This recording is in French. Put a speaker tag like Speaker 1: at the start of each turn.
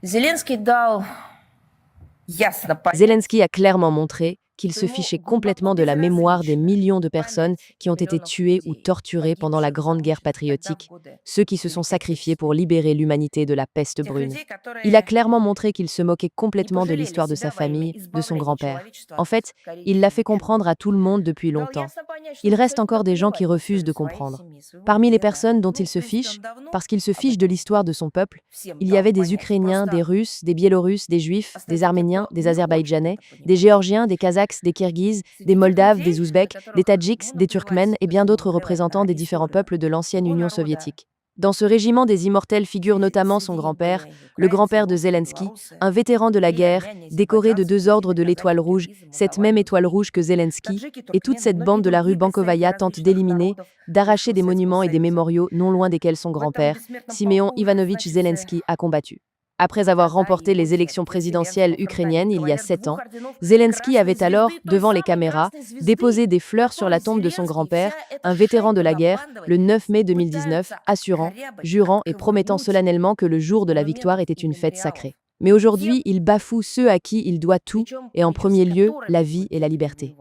Speaker 1: Zelensky a clairement montré qu'il se fichait complètement de la mémoire des millions de personnes qui ont été tuées ou torturées pendant la Grande Guerre patriotique, ceux qui se sont sacrifiés pour libérer l'humanité de la peste brune. Il a clairement montré qu'il se moquait complètement de l'histoire de sa famille, de son grand-père. En fait, il l'a fait comprendre à tout le monde depuis longtemps. Il reste encore des gens qui refusent de comprendre. Parmi les personnes dont il se fiche, parce qu'il se fiche de l'histoire de son peuple, il y avait des Ukrainiens, des Russes, des Biélorusses, des Juifs, des Arméniens, des Azerbaïdjanais, des Géorgiens, des Kazakhs, des Kirghizes, des Moldaves, des Ouzbeks, des Tadjiks, des Turkmènes et bien d'autres représentants des différents peuples de l'ancienne Union soviétique. Dans ce régiment des immortels figure notamment son grand-père, le grand-père de Zelensky, un vétéran de la guerre, décoré de 2 ordres de l'Étoile rouge, cette même Étoile rouge que Zelensky, et toute cette bande de la rue Bankovaya tente d'éliminer, d'arracher des monuments et des mémoriaux non loin desquels son grand-père, Simeon Ivanovitch Zelensky, a combattu. Après avoir remporté les élections présidentielles ukrainiennes il y a 7 ans, Zelensky avait alors, devant les caméras, déposé des fleurs sur la tombe de son grand-père, un vétéran de la guerre, le 9 mai 2019, assurant, jurant et promettant solennellement que le jour de la victoire était une fête sacrée. Mais aujourd'hui, il bafoue ceux à qui il doit tout, et en premier lieu, la vie et la liberté.